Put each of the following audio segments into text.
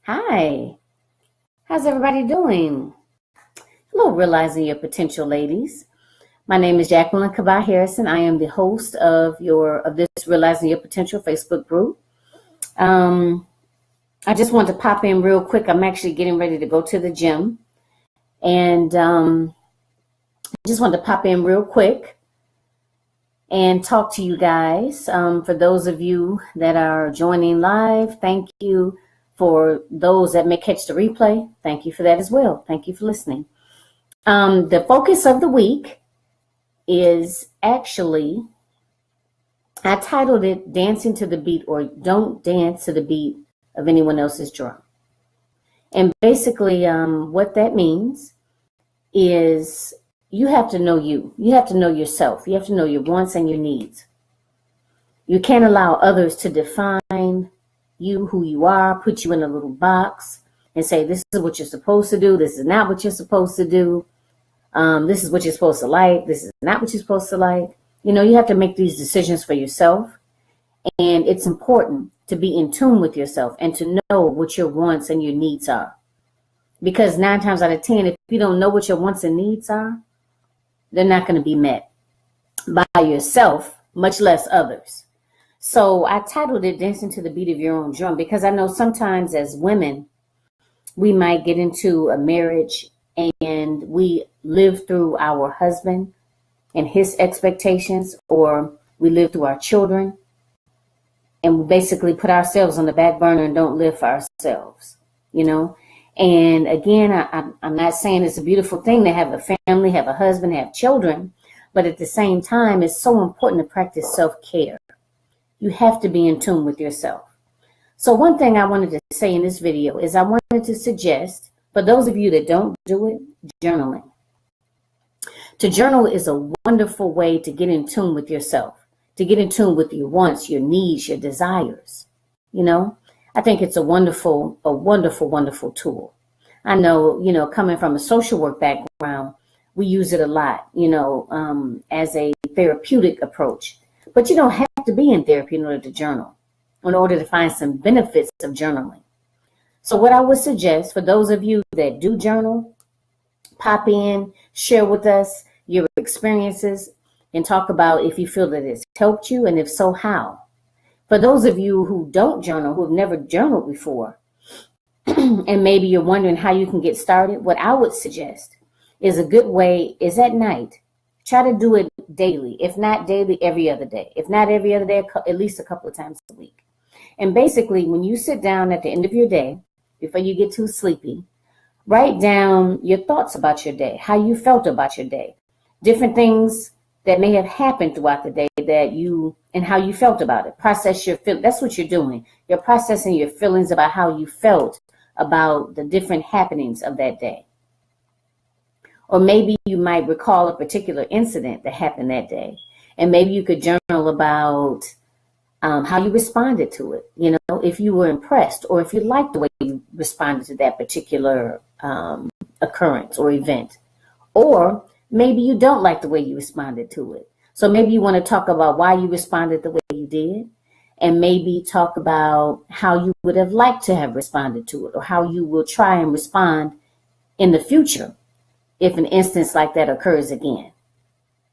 Hi, how's everybody doing? Hello, Realizing Your Potential, ladies. My name is Jacqueline Kabah Harrison. I am the host of this Realizing Your Potential Facebook group. I just want to pop in real quick. I'm actually getting ready to go to the gym, and I just want to pop in real quick and talk to you guys. For those of you that are joining live, thank you. For those that may catch the replay, thank you for that as well. Thank you for listening. The focus of the week is actually, I titled it Dancing to the Beat, or Don't Dance to the Beat of Anyone Else's Drum. And basically what that means is you have to know you. You have to know yourself. You have to know your wants and your needs. You can't allow others to define you, who you are, put you in a little box and say, this is what you're supposed to do. This is not what you're supposed to do. This is what you're supposed to like. This is not what you're supposed to like. You know, you have to make these decisions for yourself. And it's important to be in tune with yourself and to know what your wants and your needs are. Because 9 times out of 10, if you don't know what your wants and needs are, they're not going to be met by yourself, much less others. So I titled it Dancing to the Beat of Your Own Drum because I know sometimes as women, we might get into a marriage and we live through our husband and his expectations, or we live through our children, and we basically put ourselves on the back burner and don't live for ourselves, you know. And again, I'm not saying it's a beautiful thing to have a family, have a husband, have children, but at the same time, it's so important to practice self-care. You have to be in tune with yourself. So one thing I wanted to say in this video is I wanted to suggest, for those of you that don't do it, journaling. To journal is a wonderful way to get in tune with yourself, to get in tune with your wants, your needs, your desires. You know, I think it's a wonderful, wonderful tool. I know, you know, coming from a social work background, we use it a lot, you know, as a therapeutic approach. But you don't have to be in therapy in order to journal, in order to find some benefits of journaling. So what I would suggest for those of you that do journal, pop in, share with us your experiences, and talk about if you feel that it's helped you, and if so, how. For those of you who don't journal, who have never journaled before, and maybe you're wondering how you can get started, what I would suggest is a good way is at night. Try to do it daily. If not daily, every other day. If not every other day, at least a couple of times a week. And basically, when you sit down at the end of your day, before you get too sleepy, write down your thoughts about your day, how you felt about your day, different things that may have happened throughout the day and how you felt about it. Process your feelings. That's what you're doing. You're processing your feelings about how you felt about the different happenings of that day. Or maybe you might recall a particular incident that happened that day. And maybe you could journal about how you responded to it. You know, if you were impressed or if you liked the way you responded to that particular occurrence or event. Or maybe you don't like the way you responded to it. So maybe you want to talk about why you responded the way you did. And maybe talk about how you would have liked to have responded to it, or how you will try and respond in the future if an instance like that occurs again.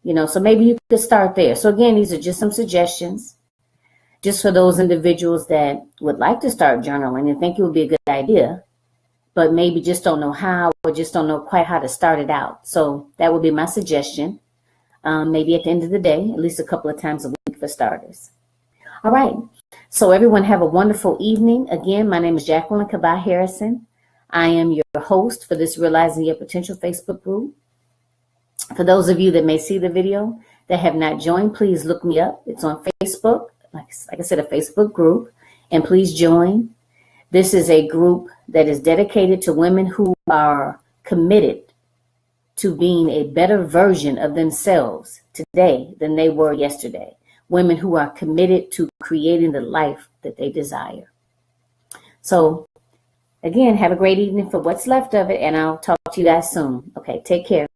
You know, so maybe you could start there. So again, these are just some suggestions, just for those individuals that would like to start journaling and think it would be a good idea, but maybe just don't know how, or just don't know quite how to start it out. So that would be my suggestion. Maybe at the end of the day, at least a couple of times a week for starters. All right. So everyone have a wonderful evening. Again, my name is Jacqueline Kabah Harrison. I am your host for this Realizing Your Potential Facebook group. For those of you that may see the video that have not joined, please look me up. It's on Facebook, like I said, a Facebook group, and please join. This is a group that is dedicated to women who are committed to being a better version of themselves today than they were yesterday. Women who are committed to creating the life that they desire. So again, have a great evening for what's left of it, and I'll talk to you guys soon. Okay, take care.